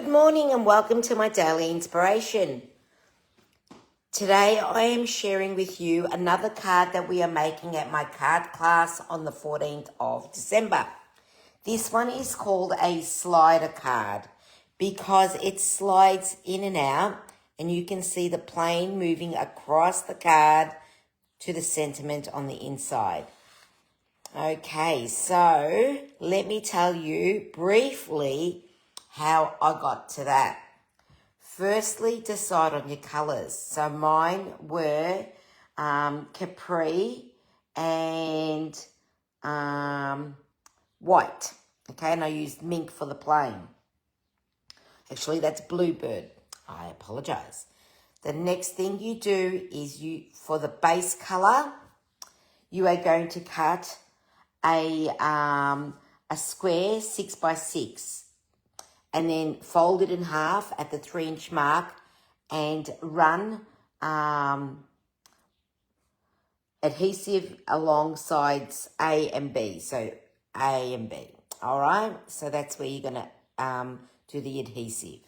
Good morning and welcome to my daily inspiration. Today I am sharing with you another card that we are making at my card class on the 14th of December. This one is called a slider card because it slides in and out and you can see the plane moving across the card to the sentiment on the inside. Okay, so let me tell you briefly how I got to that. Firstly, decide on your colours. So mine were Capri and white. Okay, and I used mink for the plane. Actually, that's bluebird. I apologise. The next thing you do is for the base colour, you are going to cut a square 6x6 and then fold it in half at the 3-inch mark and run adhesive along sides A and B. So A and B. All right. So that's where you're going to do the adhesive.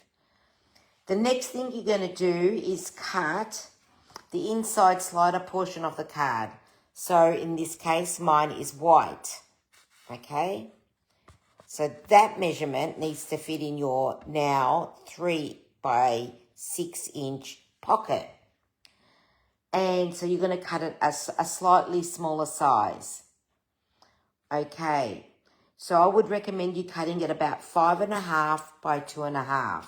The next thing you're going to do is cut the inside slider portion of the card. So in this case, mine is white. Okay. So that measurement needs to fit in your now 3x6-inch pocket. And so you're going to cut it a slightly smaller size. Okay. So I would recommend you cutting it about 5.5 by 2.5.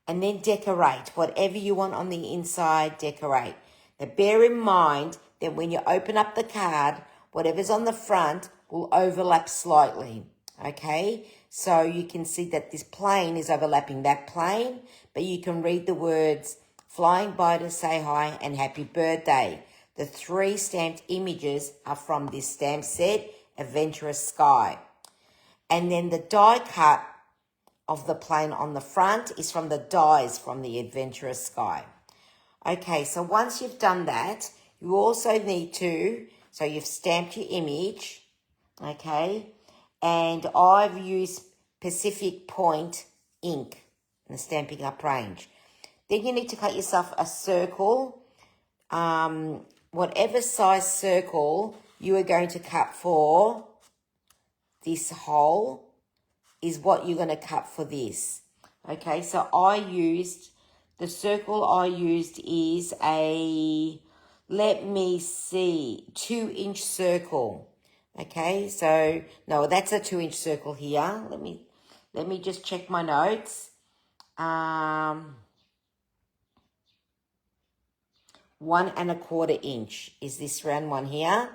And then decorate. Whatever you want on the inside, decorate. Now bear in mind that when you open up the card, whatever's on the front will overlap slightly. Okay, so you can see that this plane is overlapping that plane, but you can read the words flying by to say hi and happy birthday. The 3 stamped images are from this stamp set, Adventurous Sky. And then the die cut of the plane on the front is from the dies from the Adventurous Sky. Okay, so once you've done that, you also need to, so you've stamped your image, okay, and I've used Pacific Point ink in the Stampin' Up range. Then you need to cut yourself a circle, whatever size circle you are going to cut for this hole is what you're going to cut for this. Okay, so the circle I used is a, let me see, 2-inch circle. Okay, so no, that's a 2-inch circle here. Let me just check my notes. 1.25 inch is this round one here,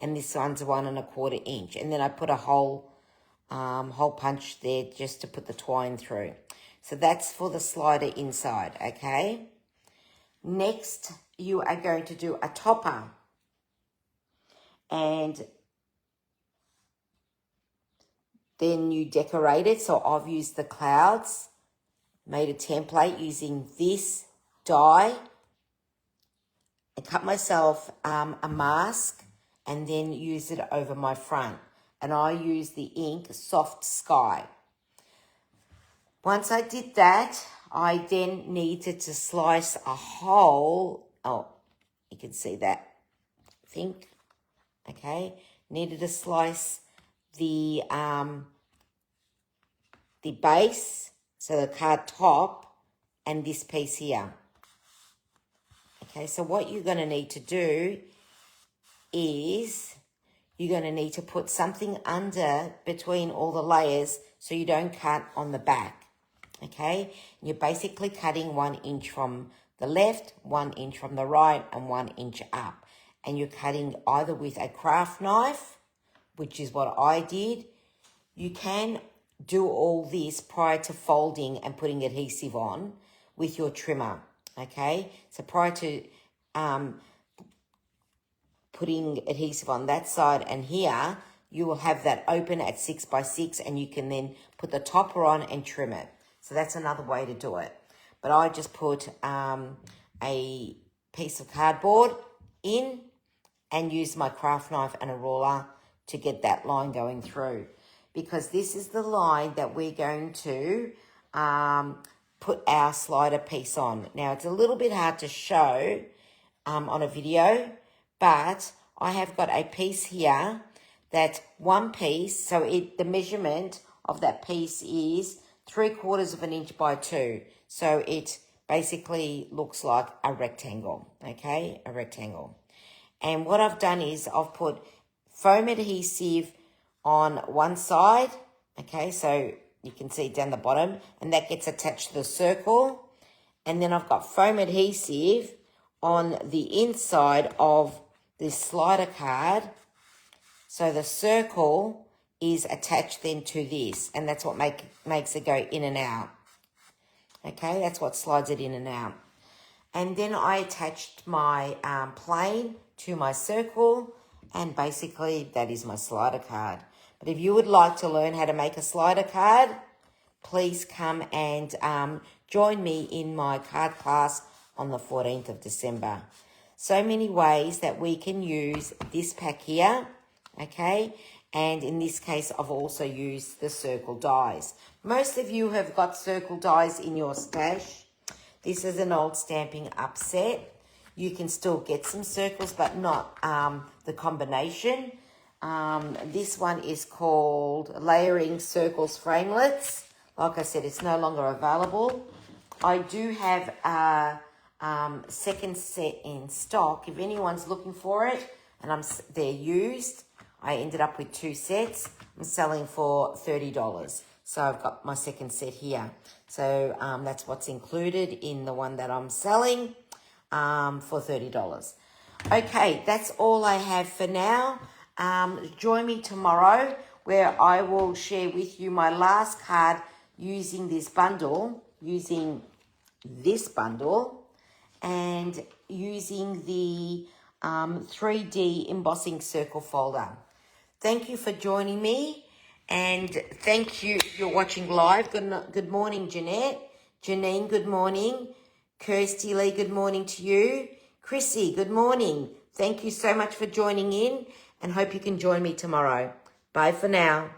and this one's 1.25 inch. And then I put a hole punch there just to put the twine through. So that's for the slider inside. Okay. Next, you are going to do a topper, and then you decorate it. So I've used the clouds, made a template using this die, and cut myself a mask and then use it over my front. And I use the ink Soft Sky. Once I did that, I then needed to slice a hole. Oh, you can see that, I think. Okay, needed to slice the base, so the card top, and this piece here. Okay, so what you're going to need to do is you're going to need to put something under between all the layers so you don't cut on the back. Okay, and you're basically cutting 1 inch from the left, 1 inch from the right, and 1 inch up. And you're cutting either with a craft knife, which is what I did. You can do all this prior to folding and putting adhesive on with your trimmer, okay? So prior to putting adhesive on that side and here, you will have that open at 6x6 and you can then put the topper on and trim it. So that's another way to do it. But I just put a piece of cardboard in and use my craft knife and a ruler to get that line going through, because this is the line that we're going to put our slider piece on. Now, it's a little bit hard to show on a video, but I have got a piece here that one piece, so the measurement of that piece is 3/4 of an inch by 2. So it basically looks like a rectangle, okay? A rectangle. And what I've done is I've put foam adhesive on one side, okay? So you can see down the bottom, and that gets attached to the circle. And then I've got foam adhesive on the inside of this slider card. So the circle is attached then to this, and that's what makes it go in and out. Okay, that's what slides it in and out. And then I attached my plane to my circle, and basically that is my slider card. But if you would like to learn how to make a slider card, please come and join me in my card class on the 14th of December. So many ways that we can use this pack here, okay? And in this case, I've also used the circle dies. Most of you have got circle dies in your stash. This is an old Stampin' Up set. You can still get some circles, but not the combination. This one is called Layering Circles Framelets. Like I said, it's no longer available. I do have a second set in stock. If anyone's looking for it, and they're used, I ended up with 2 sets. I'm selling for $30. So I've got my second set here. So that's what's included in the one that I'm selling for $30. Okay, that's all I have for now. Join me tomorrow where I will share with you my last card using this bundle, and using the 3D embossing circle folder. Thank you for joining me, and thank you if you're watching live. Good morning, Jeanette. Janine, good morning. Kirsty Lee, good morning to you. Chrissy, good morning. Thank you so much for joining in, and hope you can join me tomorrow. Bye for now.